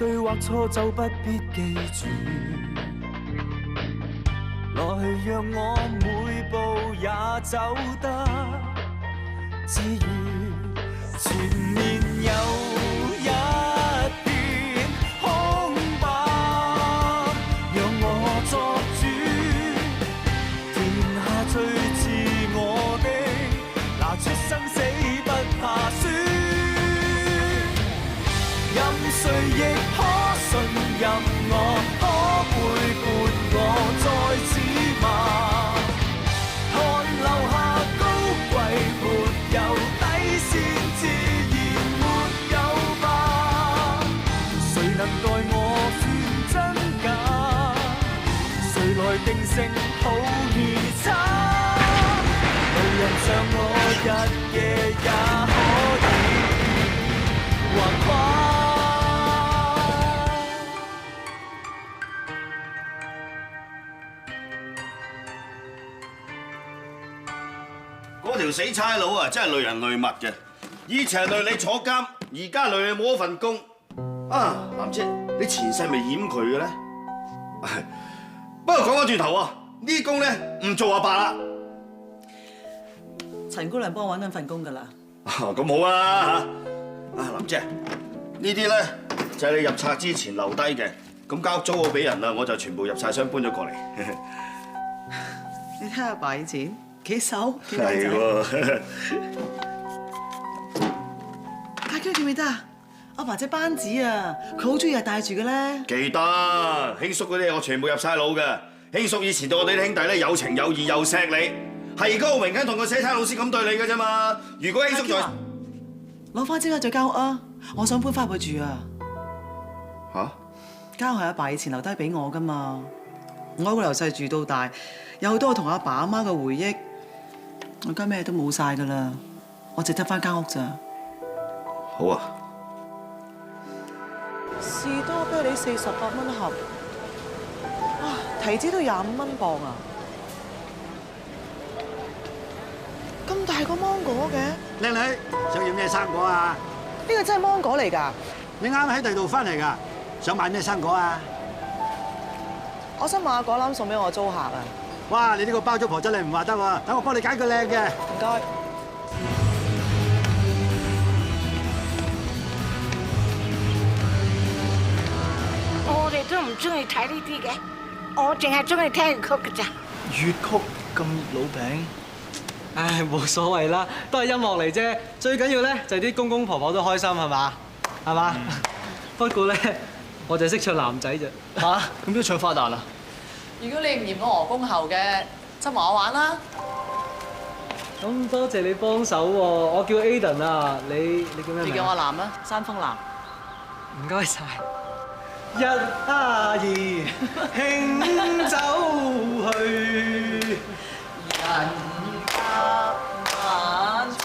對或錯就不必記住，來讓我每步也走得自如，前面有一片空白，讓我作主，填下最自我的，拿出生死不怕輸。任誰亦可信任我，可背叛我再指罵。看留下高貴沒有底線，自然沒有吧。誰能代我算真假？誰來定性好與差？無人像我日夜也可以橫跨。嗰條死差佬啊，真係累人累物嘅。以前係累你坐監，而家累你冇咗份工。啊，藍姐，你前世咪掩佢嘅咧？不過講翻轉頭啊，呢工咧唔做阿爸啦。陳姑娘幫我揾緊份工㗎啦。咁好啊嚇！啊，藍姐，呢啲咧就係你入冊之前留低嘅。咁交屋租我俾人啦，我就全部入晒箱搬咗過嚟。你睇下爸以前幾手幾靚係仔。喎。大家記唔記得啊？阿爸隻班子啊，佢好中意日帶住嘅咧。記得，興叔嗰啲我全部入晒腦嘅。興叔以前對我哋啲兄弟咧有情有義又錫你，係高榮緊同個死差老師咁對你嘅啫嘛。如果興叔再攞翻即刻再交屋啊！我想搬翻去住啊！嚇？間屋係阿爸以前留低俾我噶嘛，我喺度由細住到大，有好多我同阿爸阿媽嘅回憶。我而家咩都冇晒噶啦，我淨得翻間屋咋。好啊！士多啤梨48蚊盒，哇！提子都25蚊磅啊！咁大個芒果嘅，靚女，想要咩生果啊？呢個真係芒果嚟㗎！你啱喺第度翻嚟㗎，想買咩生果啊？我想買個果籃送俾我租客啊！哇！你呢個包租婆真係唔話得喎，等我幫你揀個靚嘅。唔該。我哋都唔中意睇呢啲嘅，我淨係中意聽粵曲㗎咋。粵曲咁老餅，唉，冇所謂啦，都係音樂嚟啫。最緊要咧就係啲公公婆婆都開心，係嘛？係嘛？不過咧，我就識唱男仔啫。嚇咁都唱花旦啊？如果你唔嫌我鵝公喉嘅，就同我玩啦。咁多謝你幫手喎，我叫 Aden 啊，你叫咩名？你叫我藍啦，山峰藍。唔該晒。一二輕走去，人家晚從。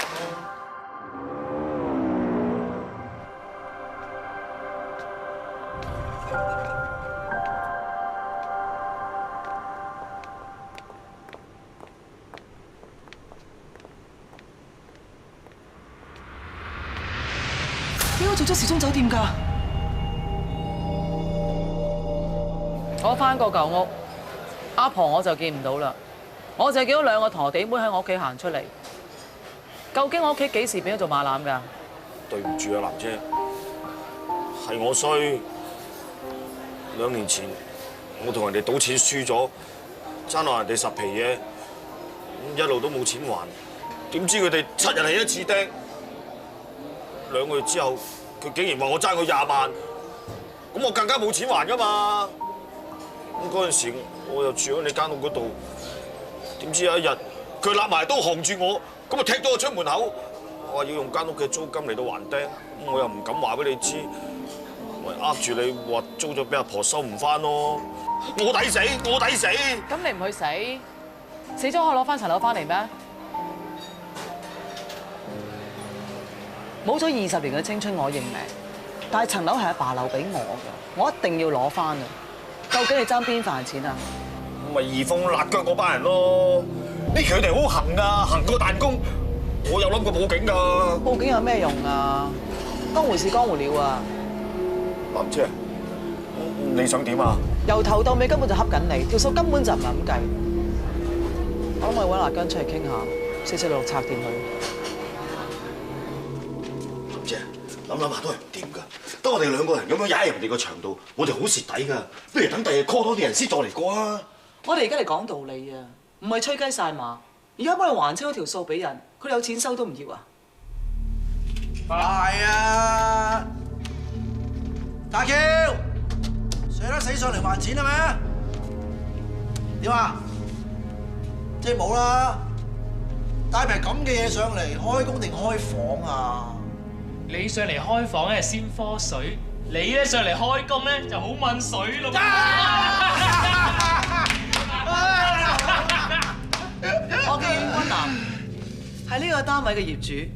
點解做咗時鐘酒店㗎？我翻過舊屋，阿婆我就見唔到啦，我就見到兩個陀地妹喺我屋企行出嚟。究竟我屋企幾時變咗做馬欄㗎？對唔住啊，藍姐，係我衰。2年前我同人哋賭錢輸咗，爭落人哋10皮嘢，一路都冇錢還。點知佢哋7日起一次釘，2個月之後，佢竟然話我爭佢20萬，咁我更加冇錢還㗎嘛。咁嗰陣時我又住喺你間屋嗰度，點知有一日佢揦埋刀行住我，咁啊踢咗我出門口，我話要用間屋嘅租金嚟到還釘，咁我又唔敢話俾你知，咪呃住你話租咗俾阿婆收唔翻咯，我抵死，我抵死！咁你唔去死，死咗可以攞翻層樓翻嚟咩？冇咗20年嘅青春，我認命。但係層樓係阿爸留俾我嘅，我一定要攞翻啊！究竟你爭邊份錢啊？咪移風辣腳嗰班人咯，呢佢哋好行㗎，行過彈弓，我有諗過報警㗎。報警有咩用啊？江湖事江湖了啊！藍姐，你想點啊？由頭到尾根本就恰緊你，條數根本就唔係咁計。我諗我揾阿姜出嚟傾下，446拆掂佢。林姐，諗下都係唔掂㗎。得我哋2個人咁樣踩入人哋個場度，我哋好蝕底㗎。不如等第日 call 多啲人先再嚟過啊！我哋而家嚟講道理啊，唔係吹雞晒馬。而家幫你還清嗰條數俾人，佢哋有錢收都唔要啊！係啊，大橋，捨得死上嚟還錢係咪？點啊？即係冇啦，帶埋咁嘅嘢上嚟，開工定開房啊？你上嚟開房咧係先科水，你咧上嚟開工咧就好問水咯。我叫阮君南，係呢個單位嘅業主。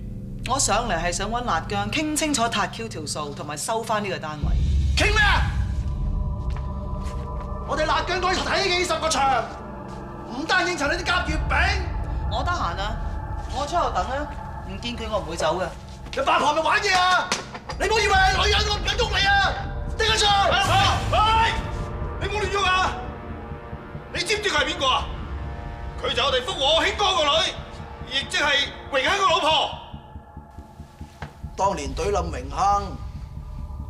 我上嚟係想揾辣姜傾清楚撻 Q 條數，同埋收翻呢個單位。傾咩啊？我哋辣姜嗰睇幾10個場，唔單應酬你啲夾月餅。我得閒啊，我出後等啊，唔見佢我唔會走嘅。你八婆咪玩嘢啊！你唔好以為係女人我唔敢喐你啊！叮佢出去！你唔好亂喐啊！你知唔知佢係邊個啊？佢就係我哋福和興哥個女，亦即係榮亨個老婆。當年懟冧榮亨，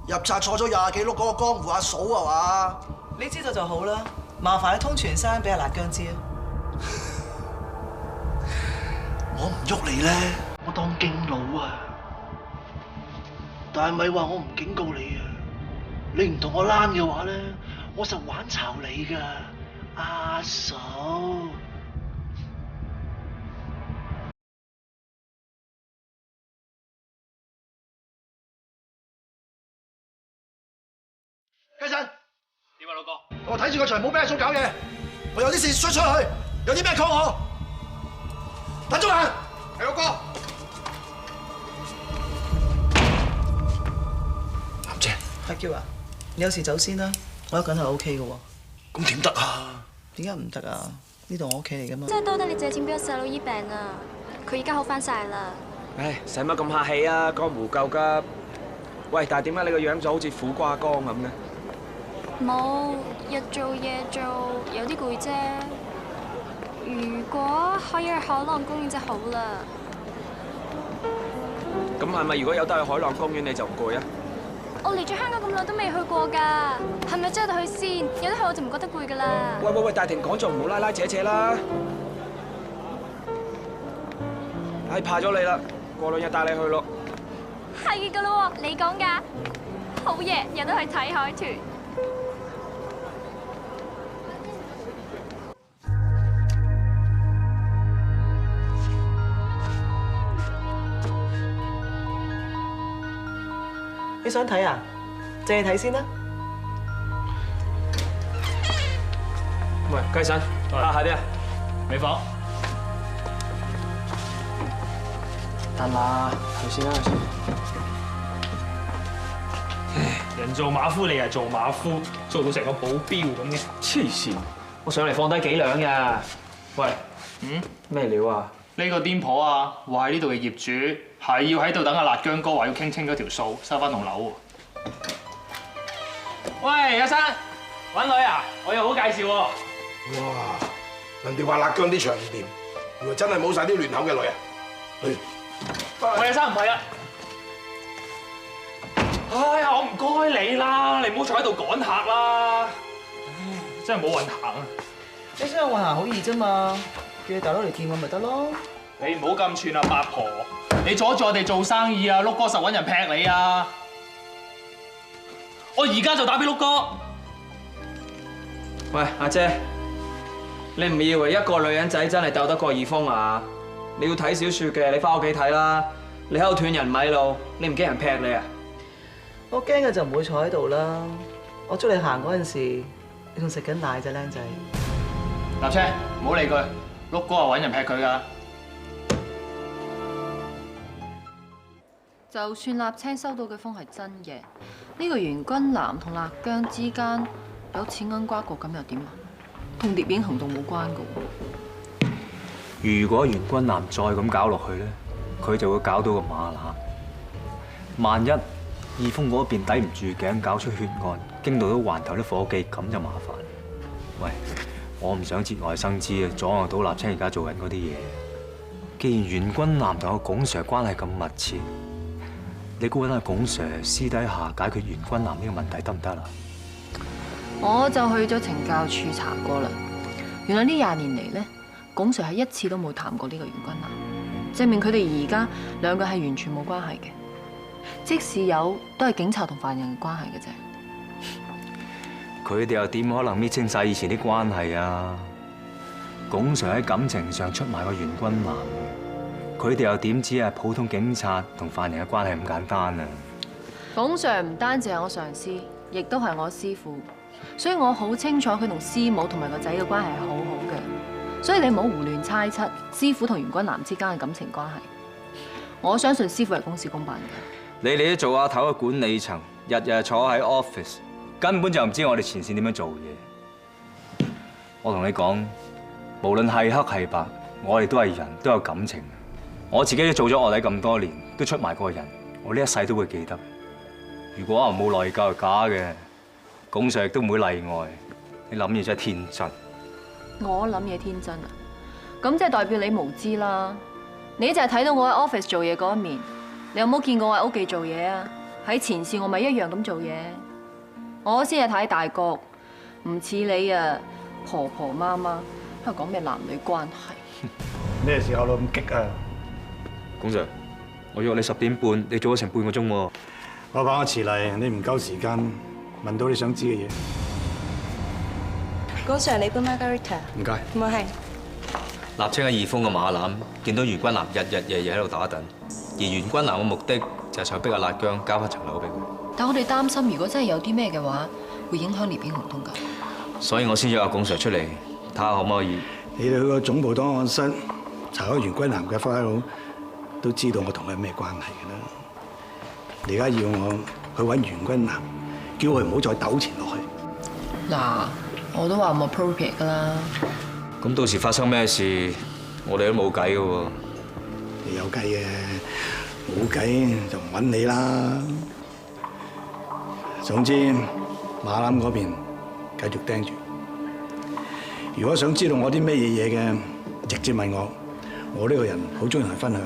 入冊坐咗20幾碌嗰個江湖阿嫂係嘛？你知道就好啦，麻煩你通傳聲俾阿辣姜知啊！我唔喐你咧，我當敬老啊！但係咪話我唔警告你啊？你唔同我躝嘅話咧，我實玩巢你㗎，阿嫂。雞神，點啊，老哥？我睇住個場，冇俾阿嫂搞嘢。我有啲事出去，有啲咩 call 我。等咗眼，係老哥。林姐，阿嬌啊，你有事走先啦，我一個人係 OK 嘅喎。咁點得啊？點解唔得啊？呢度我屋企嚟㗎嘛。真係多得你借錢俾我細佬醫病啊！佢而家好翻晒啦。唉，使乜咁客氣啊？江湖救急。喂，但係點解你個樣就好似苦瓜乾咁嘅？冇，日做夜做，有啲攰啫。如果可以去海浪公園就好啦。咁係咪如果有得去海浪公園你就唔攰啊？我嚟咗香港咁耐都未去過㗎，係咪真係得去先？有得去我就唔覺得攰㗎啦。喂，大庭廣眾唔好拉拉扯扯啦。唉，怕咗你啦，過2日帶你去咯。係㗎咯喎，你講㗎。好嘢，有得去睇海豚。你想睇啊？借睇先啦。喂，雞神，下啲啊，尾房。得啦，去先啦，去先。人做馬夫，你係做馬夫，做到成個保鏢咁嘅。黐線，我上嚟放低幾兩㗎。喂，咩料啊？呢個癲婆啊，話係呢度嘅業主，係要喺度等阿辣姜哥話要傾清嗰條數，收翻棟樓喎。喂，阿生，揾女啊？我有好介紹喎。哇！人哋話辣姜啲場唔掂，原來真係冇晒啲亂口嘅女啊！去。喂，阿生唔係啊。哎呀，我唔該你啦，你唔好坐喺度趕客啦。唉，真係冇運行啊！你想有運行好易啫嘛，叫你大佬嚟見我咪得咯。你唔好咁串啊，八婆！你阻住我哋做生意啊，碌哥實揾人劈你啊！我而家就打俾碌哥。喂，阿姐，你唔以為一個女人仔真係鬥得過二風啊？你要睇小説嘅，你翻屋企睇啦。你喺度斷人米路，你唔驚人劈你啊？我驚嘅就唔會坐喺度啦。我捉你行嗰陣時，你仲食緊奶啫，僆仔。立車，唔好理佢，碌哥係揾人劈佢㗎。就算立青收到嘅風係真嘅，呢個袁君南同辣姜之間有錢銀瓜葛，咁又點啊？同諜影行動冇關㗎喎。如果袁君南再咁搞落去咧，佢就會搞到個馬乸。萬一義豐嗰邊抵唔住頸，搞出血案，驚到都環頭啲伙計，咁就麻煩。喂，我唔想節外生枝啊，阻礙到立青而家做緊嗰啲嘢。既然袁君南同阿龔 Sir 關係咁密切，你估緊阿龔 Sir 私底下解決袁君南呢個問題得唔得啊？我就去咗懲教處查過啦。原來呢20年嚟咧，龔 Sir 係一次都冇談過呢個袁君南，證明佢哋而家兩個係完全冇關係嘅。即使有，都係警察同犯人嘅關係嘅啫。佢哋又點可能搣清晒以前啲關係啊？龔 Sir 喺感情上出賣個袁君南，佢哋又點止係普通警察同犯人嘅關係咁簡單啊？龔 Sir 唔單止係我上司，亦都係我師父，所以我好清楚佢同師母同埋個仔嘅關係係好好嘅。所以你唔好胡亂猜測師父同袁君南之間嘅感情關係。我相信師父係公事公辦嘅。你哋都做阿頭嘅管理層，日日坐喺 office， 根本就唔知我哋前線點樣做嘢。我同你講，無論係黑係白，我哋都係人，都有感情。我自己都做咗臥底咁多年，都出賣過人，我呢一世都會記得。如果我冇內疚係假嘅，龔 Sir 亦都唔會例外。你諗嘢真係天真。我諗嘢天真啊？咁即係代表你無知啦。你就係睇到我喺 office 做嘢嗰一面，你有冇見過我喺屋企做嘢啊？喺前線我咪一樣咁做嘢。我先係睇大局，唔似你啊婆婆媽媽喺度講咩男女關係。咩時候都咁激啊？龔 Sir， 我約你10點半，你做咗成半個鐘喎。我怕我遲嚟，你唔夠時間問到你想知嘅嘢。龔 Sir， 你杯 Margarita。唔該。唔係。立青喺義豐嘅馬欄見到袁君南日日夜夜喺度打躉，而袁君南嘅目的就係想逼阿辣姜交翻層樓俾佢。但我哋擔心，如果真係有啲咩嘅話，會影響烈顯紅通㗎。所以我先約阿龔 Sir 出嚟，睇下可唔可以。你哋去個總部檔案室查咗袁君南嘅 file， 都知道我同佢有咩關係㗎啦。你而家要我去揾袁君南，叫佢唔好再糾纏落去。嗱，我都話冇 appropriate 㗎啦。咁到時發生咩事，我哋都冇計㗎喎。你有計嘅，冇計就唔揾你啦。總之，馬欄嗰邊繼續盯住。如果想知道我啲咩嘢嘅，直接問我。我呢個人好中意同人分享。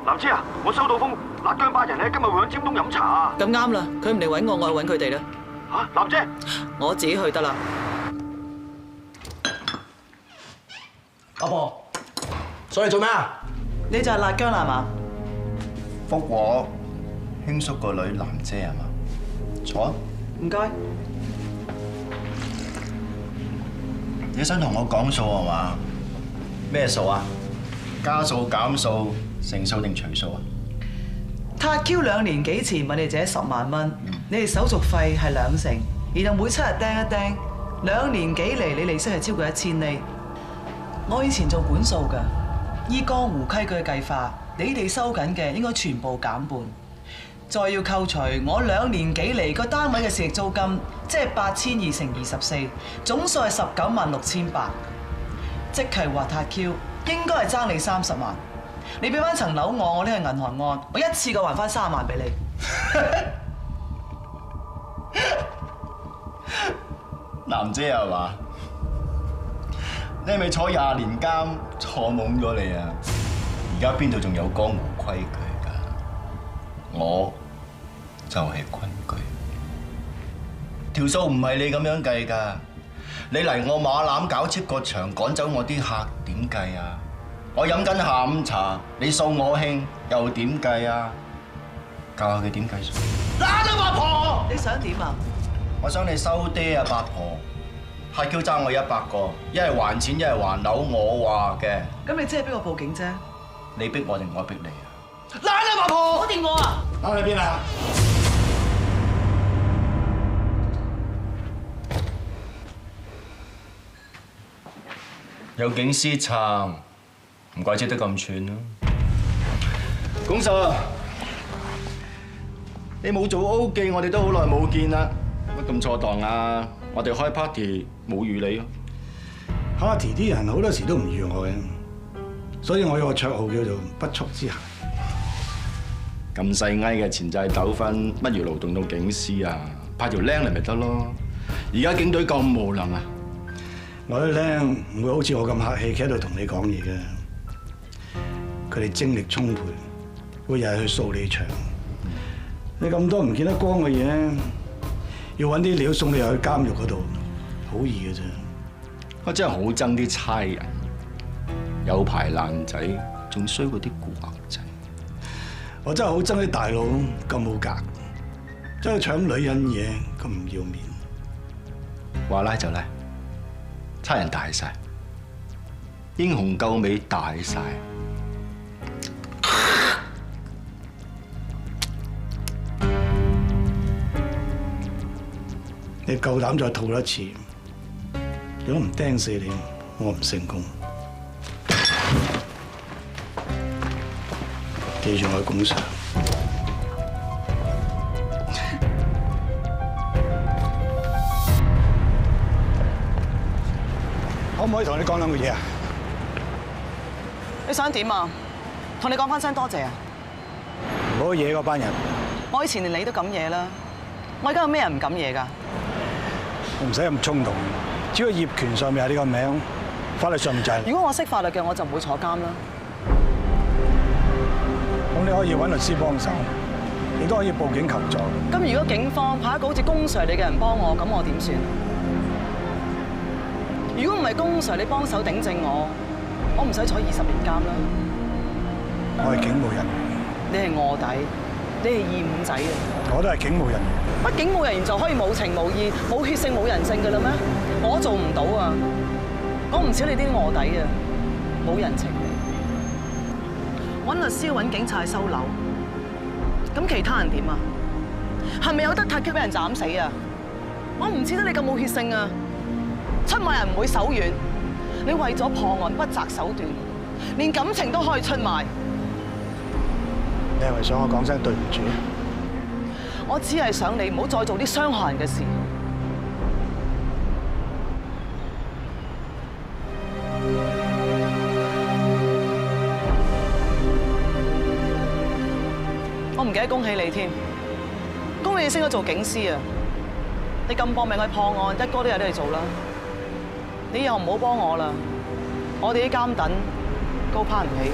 藍姐啊，我收到風，辣姜班人咧今日會喺尖東飲茶啊！咁啱啦，佢唔嚟揾我，我去揾佢哋啦。嚇，藍姐，我自己去得啦。阿婆，上嚟做咩啊？你就係辣姜啦係嘛？福和興叔個女藍姐係嘛？坐。唔該。你想同我講數係嘛？咩數啊？加數減數？成數定除數啊？塔 Q 2年幾前問你借10萬蚊，你哋手續費係2成，然後每7日釘一釘，2年幾嚟你利息係超過1000厘。我以前做管數㗎，依江湖規矩計法，你哋收緊嘅應該全部減半，再要扣除我2年幾嚟個單位嘅市值租金，即係8200乘24，總數係196800，即係話塔 Q 應該係爭你30萬。你俾翻層樓我呢係銀行案，我一次過還翻30萬俾你。藍姐係嘛？你係咪坐20年監坐懵咗你啊？而家邊度仲有江湖規矩㗎？我就係規矩，條數唔係你咁樣計㗎。你嚟我馬欄搞切個場，趕走我啲客，點計啊？我飲緊下午茶，你掃我興，又點計啊？教下佢點計數。嗱啦，八婆，你想點啊？我想你收爹啊，八婆！係叫爭我100個，一係還錢，一係還樓，我話嘅。咁你即係逼我報警啫？你逼我定我逼你啊？嗱啦，八婆，我掂我啊！打去邊啊？有警司撐。唔怪之得咁串啦，龔 Sir， 你冇做 O 記，我哋都好耐冇見啦，乜咁錯檔啊？我哋開 party 冇預你咯 ，party 啲人好多時都唔預我嘅，所以我有個綽號叫做不速之客。咁細埃嘅錢債糾紛，不如勞動到警司啊，派條僆嚟咪得咯。而家警隊咁無能啊！我啲僆唔會好似我咁客氣，企喺度同你講嘢嘅。佢哋精力充沛，會日日去掃你場。你咁多唔見得光嘅嘢，要揾啲料送你入去監獄嗰度，好易嘅啫。我真係好憎啲差人，有排爛仔，仲衰過啲古惑仔。我真係好憎啲大佬咁冇格，走去搶女人嘢咁唔要面。話拉就拉，差人大晒，英雄救美大晒。你夠膽再吐一次，如果唔釘死你，我唔成功。記住我嘅供上。可唔可以同你講兩句嘢啊？你想點啊？同你講翻聲多謝啊！唔好惹嗰班人。我以前連你都敢惹啦，我而家有咩人唔敢惹㗎？你唔使咁衝動，只要業權上面係你個名，法律上唔制。如果我識法律嘅，我就唔會坐監啦。咁你可以揾律師幫手，亦都可以報警求助。咁如果警方派一個好似公 Sir 你嘅人幫我，咁我點算？如果唔係公 Sir 你幫手頂正我唔使坐20年監啦。我係警務人員。你係臥底，你係二五仔啊！我都係警務人員。乜警務人員就可以無情無義、冇血性、冇人性㗎啦咩？我做唔到啊！我唔似你啲臥底啊，冇人情味。揾律師揾警察收樓，咁其他人點啊？係咪有得撻 Q 俾人斬死啊？我唔似得你咁冇血性啊！出賣人唔會手軟，你為咗破案不擇手段，連感情都可以出賣。你係咪想我講聲對唔住？我只係想你唔好再做啲傷害人嘅事。我唔記得恭喜你添，恭喜你升咗做警司啊！你咁搏命去破案，一哥都有得你做啦。你以後唔好幫我啦，我哋啲監躉高攀唔起。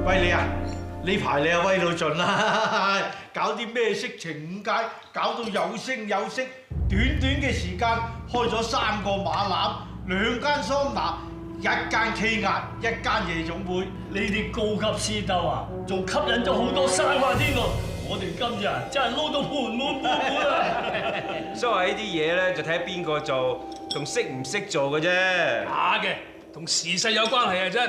喂你啊！呢排你又威到盡啦，搞啲咩色情五街，搞到有聲有色，短短嘅時間開咗3個馬欄，2間桑拿，1間 K 壓，1間夜總會。呢啲高級私鬥啊，仲吸引咗好多生啊添喎！我哋今日真係撈到盆滿缽滿啊！所謂呢啲嘢咧，就睇邊個做，同識唔識做嘅啫。假嘅，同時勢有關係啊真。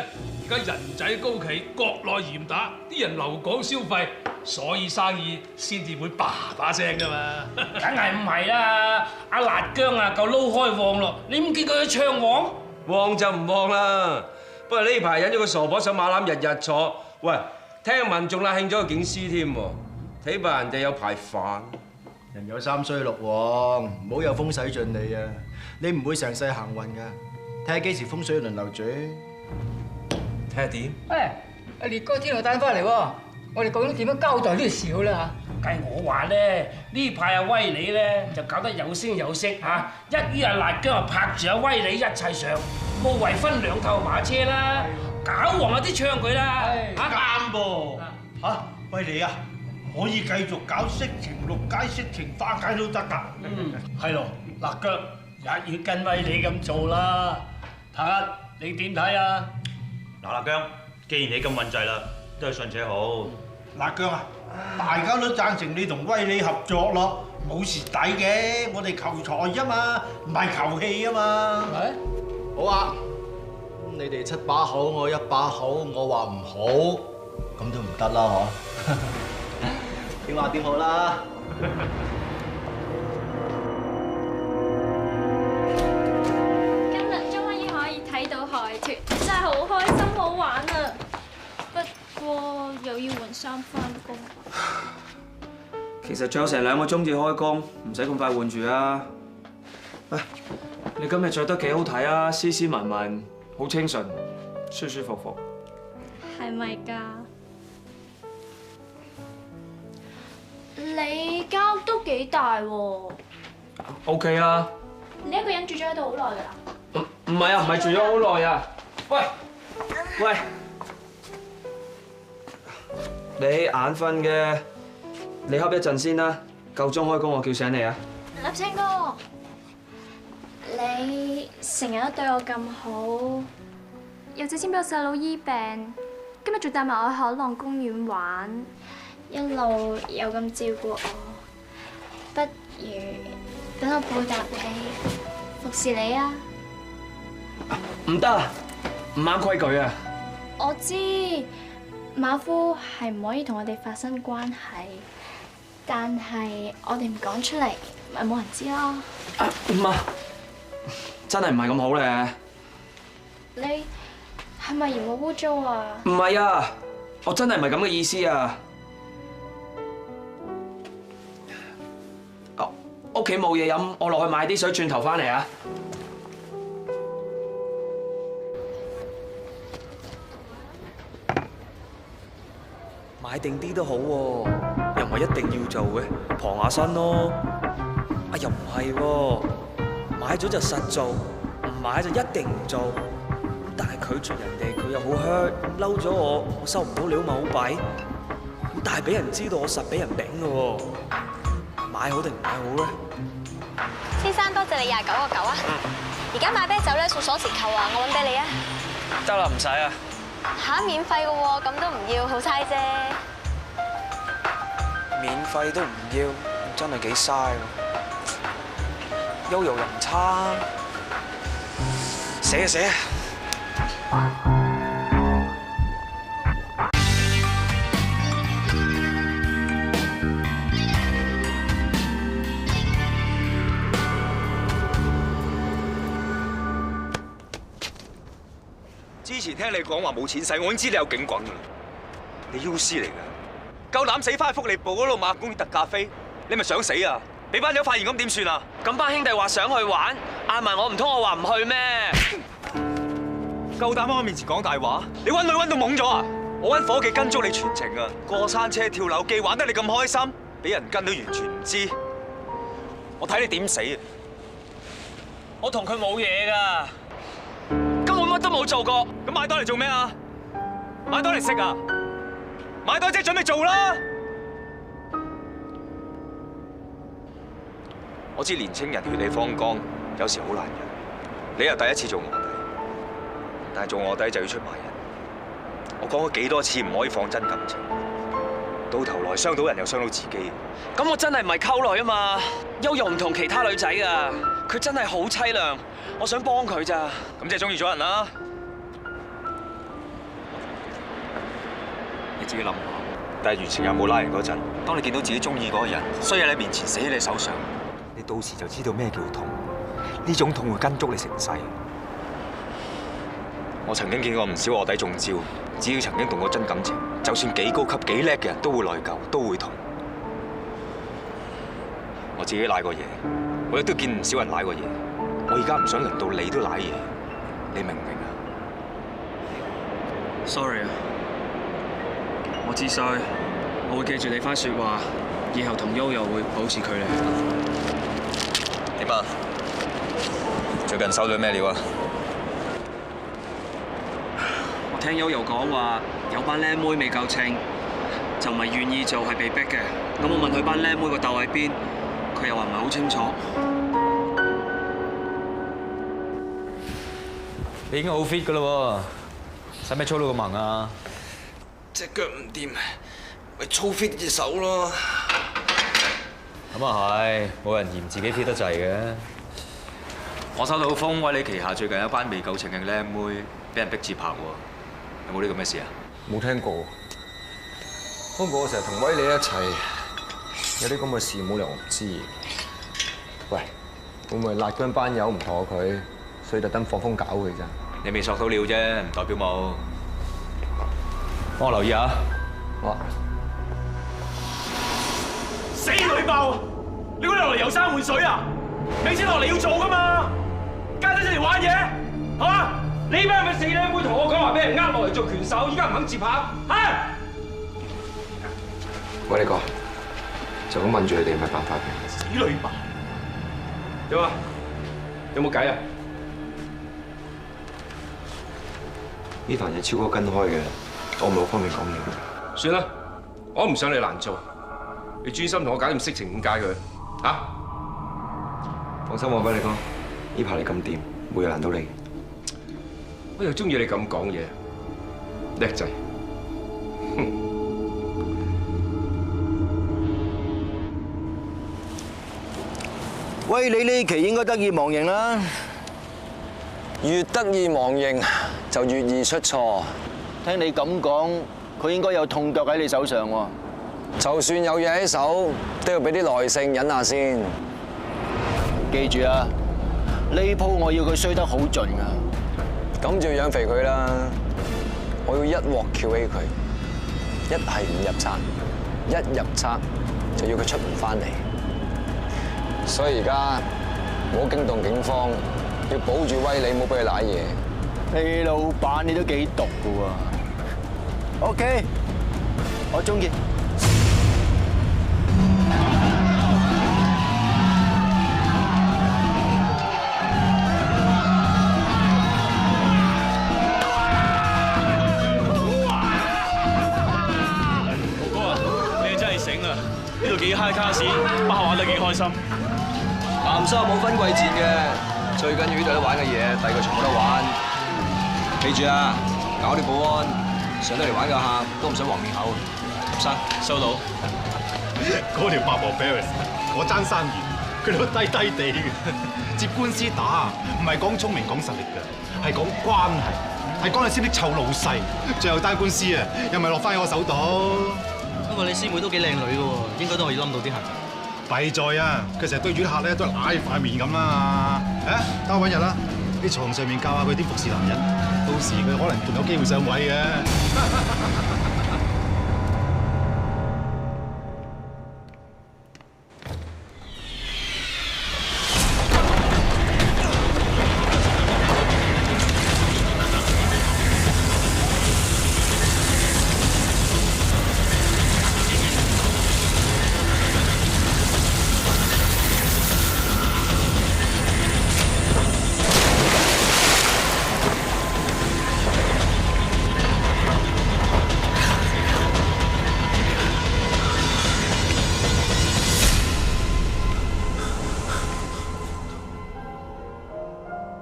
而家人仔高企，國內嚴打，啲人留港消費，所以生意先至會叭叭聲㗎嘛。梗係唔係啦？阿辣姜啊，夠撈開旺咯！你唔見佢唱旺？旺就唔旺啦。不過呢排引咗個傻婆上馬欄，日日坐。喂，聽聞仲拉興咗個警司添喎，睇怕人哋有排飯。人有3衰6旺，唔好有風使盡你啊！你唔會成世行運㗎，睇下幾時風水輪流轉。睇下點？喂，阿烈哥天后帶翻嚟喎，我哋究竟點樣交代呢條事好咧嚇？計我話咧，呢排阿威利咧就搞得有聲有色嚇，一於阿辣姜啊拍住阿威利一齊上，無謂分2頭馬車啦，搞黃啲槍佢啦嚇。啱噃嚇，喂你啊，可以繼續搞色情6街、色情花街都得㗎。係咯，辣姜日要跟威利咁做啦，睇下你點睇啊？嗱，辣姜，既然你咁運滯啦，都係信者好。辣姜啊，大家都贊成你同威利合作咯，冇蝕底嘅，我哋求財啫嘛，唔係求氣啊嘛。好啊，咁你哋7把口，我1把口，我話唔好，咁都唔得啦嗬？點話點好啦？今日終於可以睇到海豚，真係好開心好玩啊！不過又要換衫返工。其實仲有成2個鐘至開工，唔使咁快換住啊！喂，你今日着得幾好睇啊，斯斯文文，好清純，舒舒服服。係咪㗎？你間屋都幾大喎。OK 啊。你一個人住咗喺度好耐㗎啦？唔係啊，唔係住咗好耐啊。喂，你眼瞓嘅，你瞌一陣先啦。夠鐘開工，我叫醒你啊。立青哥，你成日都對我咁好，又借錢俾我細佬醫病，今日仲帶埋我去海浪公園玩，一路又咁照顧我，不如等我報答你，服侍你啊！唔得，唔啱規矩啊！我知馬夫係唔可以同我哋發生關係，但係我哋唔講出嚟，咪冇人知咯。唔啊，真係唔係咁好咧。你係咪嫌我污糟啊？唔係啊，我真係唔係咁嘅意思啊。屋企冇嘢飲，我落去買啲水，轉頭翻嚟啊。買定啲都好喎，又唔係一定要做嘅，傍下身咯。啊，又唔係喎，買咗就實做，唔買就一定唔做。咁但係拒絕人哋，佢又好 hurt，嬲咗我收唔到料咪好弊。咁但係俾人知道我實俾人頂嘅喎，買好定唔買好咧？先生，多謝你29個9啊！而家買啤酒咧送鎖匙扣啊，我揾俾你啊！得啦，唔使啊。嚇，免費嘅喎，咁都唔要，好嘥啫。免費都唔要，真係幾嘥喎。悠遊又唔差，寫啊寫啊！之前聽你講話冇錢使，我已經知你有警棍㗎啦。你 UC 嚟㗎，夠膽死翻去福利部嗰度買公園特價飛，你咪想死啊！俾班友發現咁點算啊？咁班兄弟話想去玩，嗌埋我唔通我話唔去咩？夠膽喺我面前講大話？你揾女揾到懵咗啊！我揾伙計跟足你全程啊！過山車、跳樓機玩得你咁開心，俾人跟都完全唔知。我睇你點死啊！我同佢冇嘢㗎。根本乜都冇做過，咁買多嚟做咩啊？買多嚟食啊？買多即係準備做啦！我知年青人血氣方剛，有時好難忍。你又第一次做臥底，但係做臥底就要出賣人。我講咗幾多次唔可以放真感情，到頭來傷到人又傷到自己。咁我真係唔係溝女啊嘛，悠悠唔同其他女仔㗎，佢真係好凄涼，我想幫佢咋。咁即係中意咗人啦。你自己諗下，但係完成任務拉人嗰陣，當你見到自己中意嗰個人衰喺你面前死喺你手上，你到時就知道咩叫痛。呢種痛會跟足你成世。我曾經見過唔少臥底中招，只要曾經動過真感情，就算幾高級幾叻嘅人都會內疚，都會痛。我自己賴過嘢，我亦都見唔少人賴過嘢。我而家唔想輪到你都賴嘢，你明唔明啊 ？Sorry 啊，我知晒，我會記住你番説話，以後同悠悠會保持距離。點啊？最近收咗咩料啊？我聽悠悠講話，有班靚妹未夠稱，就唔係願意做，係被逼嘅。咁我問佢班靚妹個竇喺邊，佢又話唔係好清楚。你已經好 fit 噶啦喎，使咩操到咁猛啊？隻腳唔掂，咪操 fit 隻手咯。咁啊係，冇人嫌自己 fit 得滯嘅。我收到風，威你旗下最近有一班未夠稱嘅靚妹俾人逼自拍喎，有冇呢個咩事啊？冇聽過。不過我成日同威你一齊，有啲咁嘅事冇理由唔知。喂，會唔會辣姜班友唔妥佢，所以特登放風搞佢咋？你未索到料啫，唔代表冇。幫我留意下。好啊。死女爆！你估你落嚟遊山玩水啊？俾錢落嚟要做噶嘛？家姐出嚟玩嘢，係嘛？你班係咪死靚妹同我講話俾人呃落嚟做拳手，依家唔肯接拍？嚇！喂，你哥，就咁問住你哋，唔係辦法嘅。死女爆！點啊？有冇計啊？呢壇嘢超哥跟開嘅，我唔係好方便講嘢。算啦，我唔想你難做，你專心同我搞掂色情5界佢嚇。放心，我話俾你講，呢排你咁掂，冇嘢難到你。我又中意你咁講嘢，叻仔。喂，你呢期應該得意忘形啦，越得意忘形就越易出錯。聽你咁講，佢應該有痛腳喺你手上喎。就算有嘢喺手，都要俾啲耐性忍下先。記住啊，呢鋪我要佢衰得好盡啊！咁就要養肥佢啦。我要一鑊撬起佢，一係唔入冊，一入冊就要佢出唔翻嚟。所以而家唔好驚動警方，要保住威利，唔好俾佢賴嘢。你老闆你都幾毒噶喎。OK， 我中意。呢度幾 high 卡士，包玩得幾開心。男生冇分貴賤嘅，最緊要呢度有得玩嘅嘢，第二個全部都玩。記住啊，搞啲保安，上得嚟玩嘅客都唔使黃面口。入生收到。嗰條八婆 Paris， 我爭生意，佢哋都低低地嘅。接官司打唔係講聰明講實力㗎，係講關係，係講你識唔識湊老細。最後單官司啊，又咪落翻喺我手度。不過你師妹都幾靚女嘅喎，應該都可以冧到啲客。弊在啊，佢成日對住啲客咧都係揦塊面咁啦。誒，等我揾日啦，喺床上面教下佢點服侍男人，到時佢可能仲有機會上位嘅。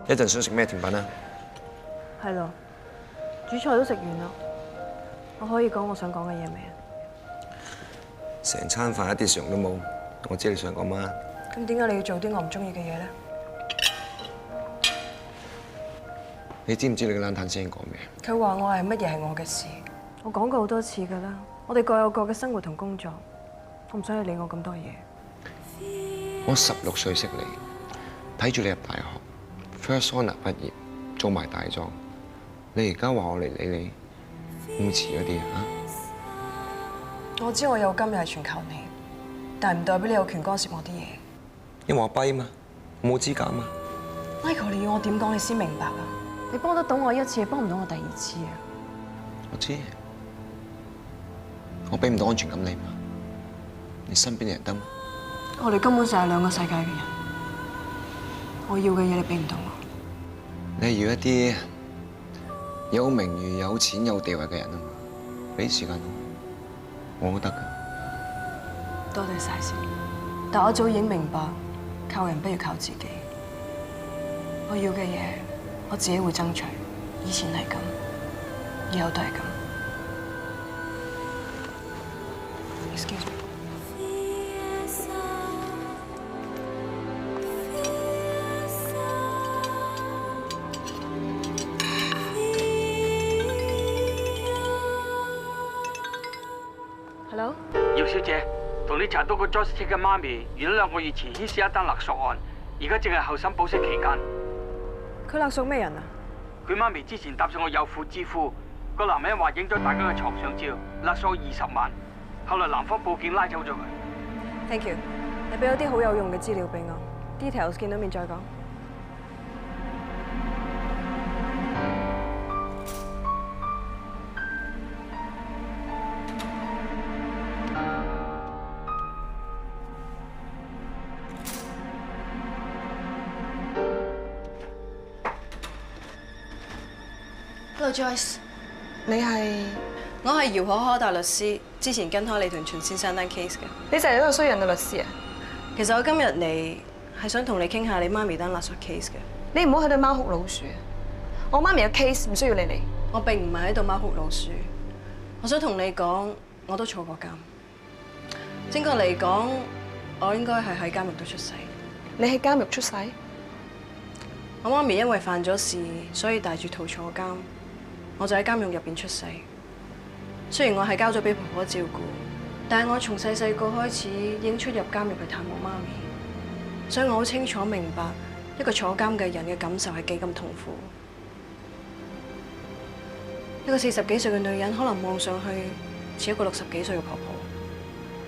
一陣想食咩甜品啊？係咯，煮菜都食完啦。我可以講我想講嘅嘢未啊？成餐飯一啲常都冇，我知你想講乜。咁點解你要做啲我唔中意嘅嘢咧？你知唔知你個冷淡先講咩？佢話我係乜嘢係我嘅事。我講過好多次㗎啦，我哋各有各嘅生活同工作，我唔想你理我咁多嘢。我16歲識你，睇住你入大學。First Honor 畢業，做埋大狀，你而家話我嚟理你，會唔會遲咗啲啊？我知我有今日係全靠你，但係唔代表你有權干涉我啲嘢。因為我跛嘛，我冇資格嘛。Michael， 你要我點講你先明白啊？你幫得到我一次，幫唔到我第二次啊！我知，我俾唔到安全感你嘛，你身邊嘅人得嘛？我哋根本就係兩個世界嘅人，我要嘅嘢你俾唔到我。你要一啲有名譽、有錢、有地位嘅人啊嘛，俾時間我都得㗎。多謝晒先，但我早已經明白，靠人不如靠自己。我要嘅嘢，我自己會爭取。以前係咁，以後都係咁。Excuse me。Hello。姚小姐，同你查到個 Joyce 嘅媽咪，原來2個月前牽涉一單勒索案，而家正係候審保釋期間。佢勒索咩人啊？佢媽咪之前搭上個有婦之夫，個男人話影咗大家嘅床上照，勒索20萬。後來男方報警拉走咗佢。Thank you， 你俾咗啲好有用嘅資料俾我 ，details 見到面再講。Hello Joyce， 你係？我係姚可可大律師，之前跟開你同秦先生單 case 嘅。你就係一個衰人嘅律師啊？其實我今日嚟係想同你傾下你媽咪單勒索 case 嘅。你唔好喺度貓哭老鼠啊！我媽咪嘅 case 唔需要你嚟。我並唔係喺度貓哭老鼠，我想同你講，我都坐過監。正確嚟講，我應該係喺監獄度出世。你喺監獄出世？我媽咪因為犯咗事，所以帶住肚坐監，我就喺監獄入邊出世。雖然我係交咗俾婆婆照顧，但係我從細細個開始已經出入監獄去探我媽咪，所以我好清楚明白一個坐監嘅人嘅感受係幾咁痛苦。一個40幾歲嘅女人，可能望上去似一個60幾歲嘅婆婆。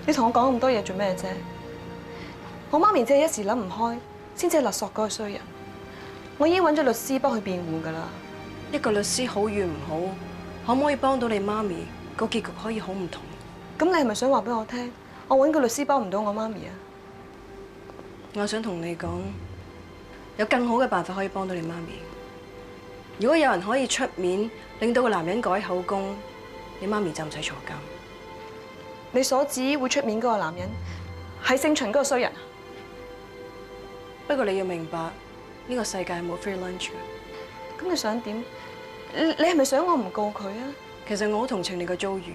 你同我講咁多嘢做咩啫？我媽咪只係一時諗唔開，先至係勒索嗰個衰人。我已經揾咗律師幫佢辯護㗎啦。一個律師好與唔好，可唔可以幫到你媽咪？個結局可以好唔同。咁你係咪想話俾我聽，我揾個律師幫唔到我媽咪啊？我想同你講，有更好嘅辦法可以幫到你媽咪。如果有人可以出面令到個男人改口供，你媽咪就唔使坐監。你所指會出面嗰個男人係姓秦嗰個衰人啊？不過你要明白，呢個世界係冇 free lunch 嘅。咁你想點？你係咪想我唔告佢啊？其實我好同情你嘅遭遇，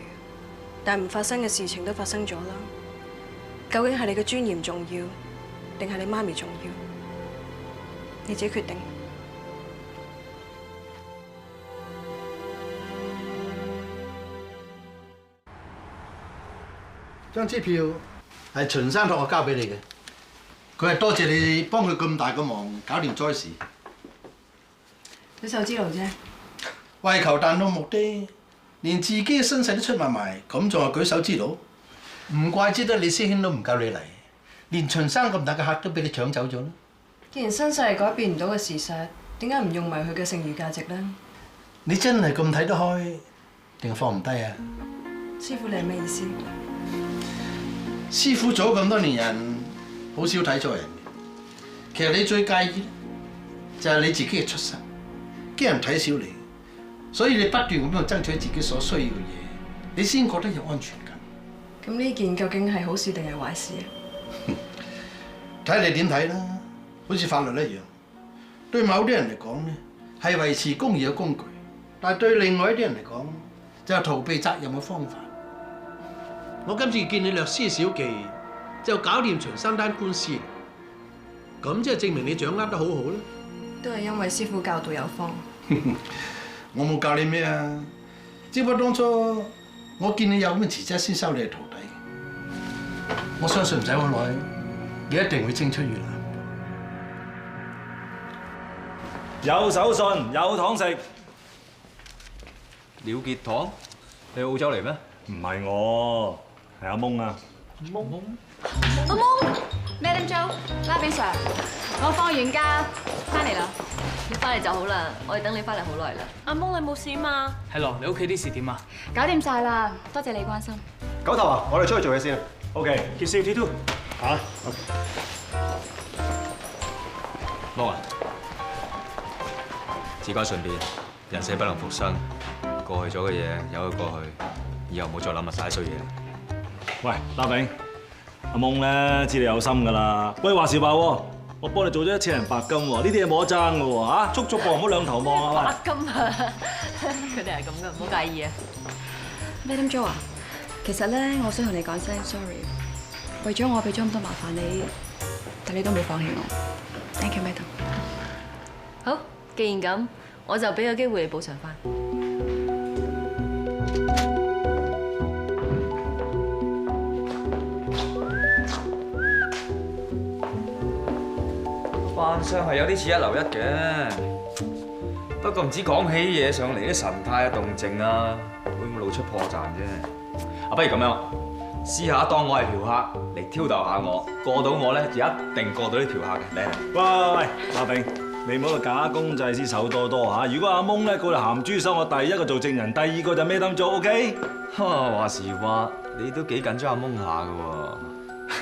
但係唔發生嘅事情都發生咗啦。究竟係你嘅尊嚴重要，定係你媽咪重要？你自己決定。張支票係秦生託我交俾你嘅，佢係多謝你幫佢咁大個忙，搞掂災事。你手之勞啫。為求達到目的，連自己嘅身世都出埋，咁仲係舉手之勞？唔怪之得你師兄都唔夠你嚟，連秦生咁大嘅客都俾你搶走咗啦。既然身世係改變唔到嘅事實，點解唔用埋佢嘅剩餘價值呢？你真係咁睇得開，定係放唔低啊？師傅，你係咩意思？師傅做咗咁多年人，好少睇錯人嘅。其實你最介意就係你自己嘅出身，驚人睇小你，所以你不斷咁樣爭取自己所需要嘅嘢，你先覺得有安全感。咁呢件究竟係好事定係壞事啊？睇你點睇啦，好似法律一樣，對某啲人嚟講咧係維持公義嘅工具，但係對另外一啲人嚟講就係逃避責任嘅方法。我今次見你略施小技，就搞掂秦生單官司，咁即係證明你掌握得好好啦。都係因為師傅教導有方。我冇教你咩啊，只不過當初我見你有咁嘅潛質，先收你係徒弟。我相信唔使好耐，你一定會青出於藍。有手信，有糖食。廖傑堂，你澳洲嚟咩？唔係我，係阿蒙啊。阿蒙 ，Madam Jo， 拉炳 Sir， 我放完假翻嚟啦。你翻嚟就好啦，我哋等你翻嚟好耐啦。阿蒙，你冇事嘛？係咯，你屋企啲事點啊？搞掂晒啦，多謝你關心。九頭啊，我哋出去做嘢先。OK，keep safe T2。嚇。蒙啊，自家順便，人死不能復生，過去咗嘅嘢由佢過去，以後唔好再諗啊曬衰嘢。喂，大炳，阿蒙咧知你有心㗎啦。喂，話時話喎，我幫你做咗1,000人白金喎，呢啲嘢冇得爭㗎喎嚇，捉噃唔好兩頭望啊！白金啊，佢哋係咁嘅，唔好介意啊。Madam Jo 啊，其實咧，我想同你講聲 sorry， 為咗我俾咗咁多麻煩你，但你都冇放棄我。Thank you, Madam。好，既然咁，我就俾個機會你補償翻。扮相係有啲似1樓1嘅，不過唔知講起嘢上嚟啲神態啊、動靜啊，會唔會露出破綻啫？不如咁樣，試下當我係嫖客嚟挑逗下我，過到我咧就一定過到啲嫖客嘅。嚟嚟。喂，阿炳，你唔好個假公濟私手多多嚇。如果阿蒙咧告嚟鹹豬手，我第一個做證人，第二個就咩燈做 ，OK？ 話時話，你都幾緊張阿蒙下嘅喎。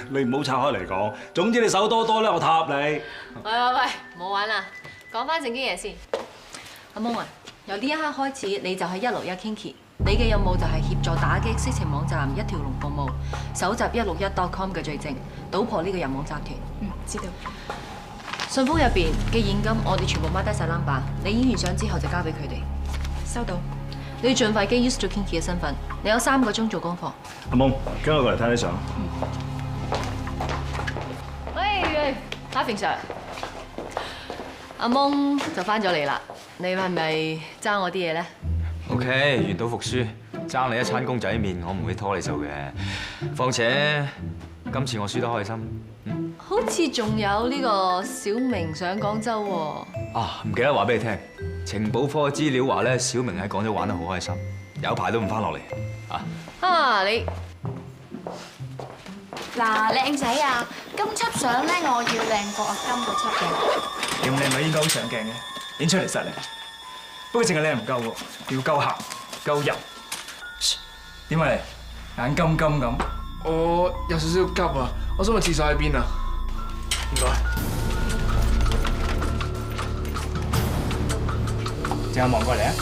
你唔好拆開嚟講。總之你手多多咧，我塔你。喂，唔好玩啦，講翻正經嘢先。阿蒙啊，由呢一刻開始，你就係161 Kinky。你嘅任務就係協助打擊色情網站一條龍服務，搜集161.com 嘅罪證，搗破呢個人網集團。知道。信封入邊嘅現金，我哋全部 mark 低晒 number。你影完相之後就交俾佢哋。收到。你要盡快基於 Use to Kinky 嘅身份，你有3個鐘做功課。阿蒙，跟我過嚟睇啲相。喂，阿平 Sir， 阿蒙就翻咗嚟啦。你係咪爭我啲嘢咧？ OK， 願賭服輸，爭你一餐公仔麵，我唔會拖你數嘅。況且今次我輸得開心。好似仲有呢個小明上廣州喎。啊，唔記得話俾你聽，情報科嘅資料話咧，小明喺廣州玩得好開心，有排都唔翻落嚟。啊，你嗱，靚仔啊，今輯相咧我要靚過阿金嗰輯嘅。你咁靚女應該好上鏡嘅，影出嚟實靚。不過淨係靚唔夠喎，要夠鹹、夠油。點啊你？眼金金咁。我有少少急啊，我想問廁所喺邊啊？唔該。陣間望過嚟啊！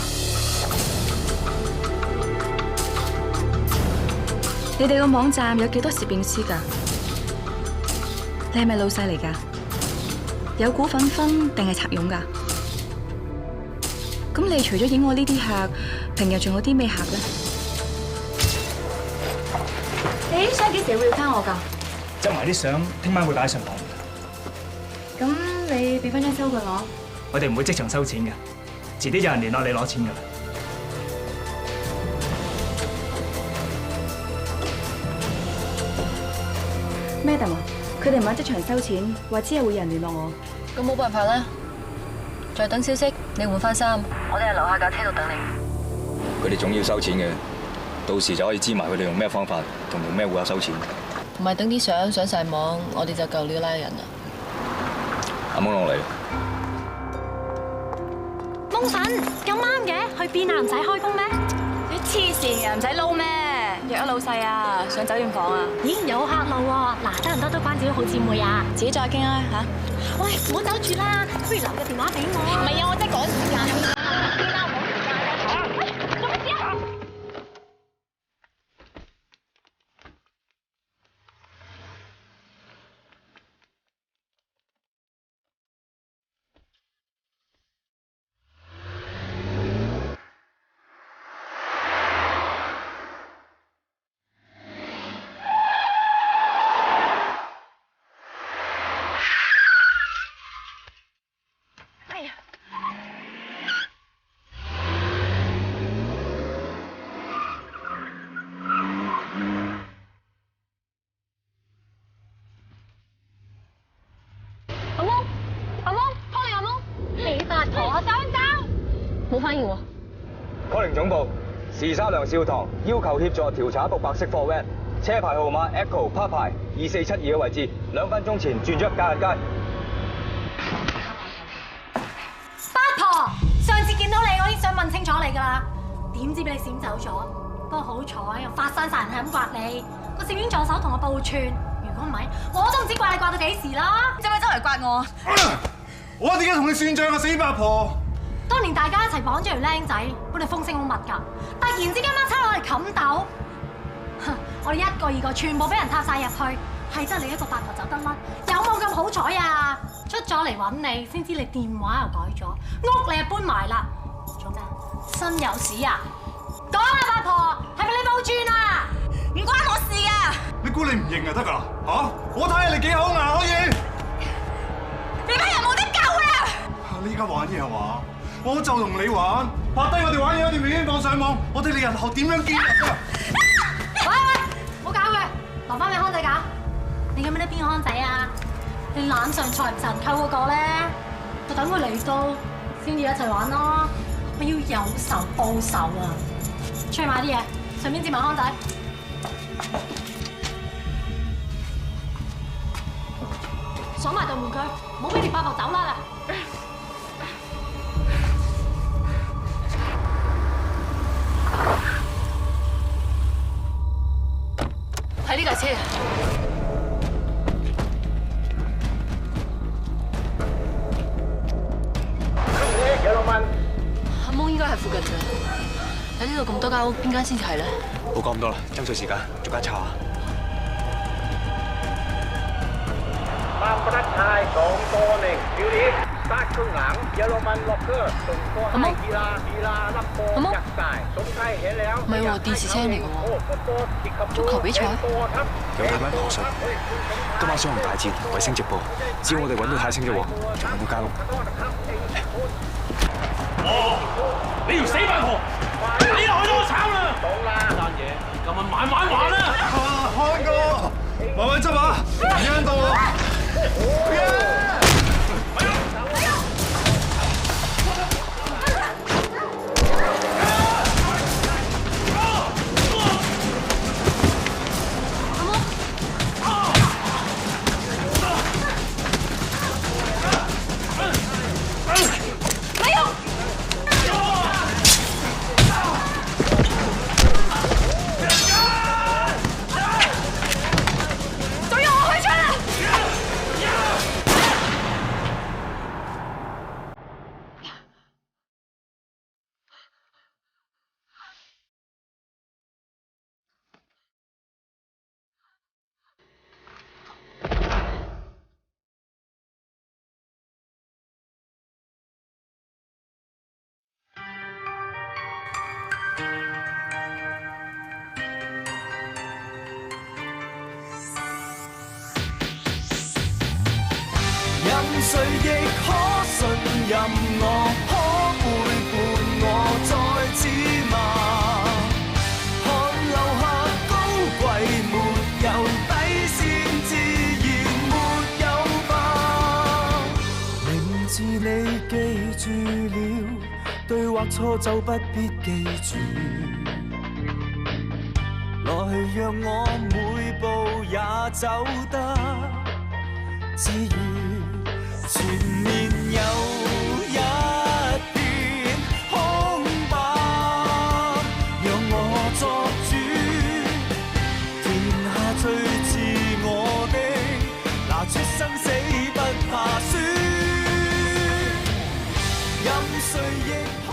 你哋個網站有幾多攝影師㗎？你係咪老細嚟㗎？有股份分定係拆佣㗎？咁你除咗影我呢啲客，平日仲有啲咩客咧？你啲相幾時會要翻我㗎？執埋啲相，聽晚會擺上網。咁你俾翻張收據我。我哋唔會即場收錢嘅，遲啲有人聯絡你攞錢㗎啦。Madam 啊，佢哋唔係即場收錢，話之後會有人聯絡我。咁冇辦法啦，再等消息，你換翻衫，我哋喺樓下架車度等你。佢哋總要收錢嘅，到時就可以知埋佢哋用咩方法同用咩戶口收錢。唔係等啲相上晒網，我哋就夠料拉人啦。阿蒙落嚟。蒙粉咁啱嘅，去邊啊？唔使開工咩？你黐線嘅，唔使撈咩？約咗老細啊，上酒店房啊。咦，有客路喎！嗱，得唔得都關自己好姊妹啊？自己再傾啦嚇。喂，唔好走住啦，不如留個電話俾我。唔係啊，我真係趕時間啊。做乜事啊？冇反應喎。Calling 總部，時沙梁少棠要求協助調查一部白色貨 van， 車牌號碼 Echo Papa 2472嘅位置，2分鐘前轉咗入嘉人街。八婆，上次見到你，我已經想問清楚你㗎啦，點知俾你閃走咗？不過好彩，又發生晒人係咁刮你，個攝影助手同我報串。如果唔係，我都唔知刮你刮到幾時啦。做咩周圍刮我？我點解同你算賬啊，死八婆！當年大家一齊綁咗條僆仔，本嚟風聲好密㗎，突然之間掹差攞嚟冚竇，我哋一個二個全部俾人踏晒入去，係真係你一個八婆走得甩，有冇咁好彩啊？出咗嚟揾你，先知你電話又改咗，屋你又搬埋啦，做咩？身有屎啊！講啊，八婆，係咪你報串啊？唔關我事啊！你估你唔認就得㗎啦嚇？我睇下你幾口硬可以。你班人冇得救啊！你而家玩嘢係嘛？我就同你玩，拍低我哋玩嘢嗰段片放上網，我哋你日後點樣見啊？喂，唔好搞佢，留翻俾康仔搞。你記唔記得邊個康仔啊？你攬上財唔神溝嗰個咧，就等佢嚟到先至一齊玩咯。我要有仇報仇啊！出去買啲嘢，順便接埋康仔。鎖埋道門佢，唔好俾條八婆走啦！喺呢架車。阿蒙應該喺附近咋？喺呢度咁多間屋，邊間先至係咧？冇講咁多啦，爭取時間，逐間查下。阿蒙，阿蒙，唔係喎，電視聲嚟嘅喎，足球比賽。有泰文旁述，今晚雙雄大戰，衛星直播。只要我哋揾到泰星嘅王，就揾到間屋。你條死八婆！你又開咗我慘啦！講啦，單嘢今晚慢慢還啦！開哥，慢慢執啊，聽到我。誰亦可信任我，可背叛我再指罵。看留下高貴，沒有底線，自然沒有吧。名字你記住了，對或錯就不必記住。來讓我每步也走得自如。前面有一片空白，讓我作主，填下最自我的，拿出生死不怕。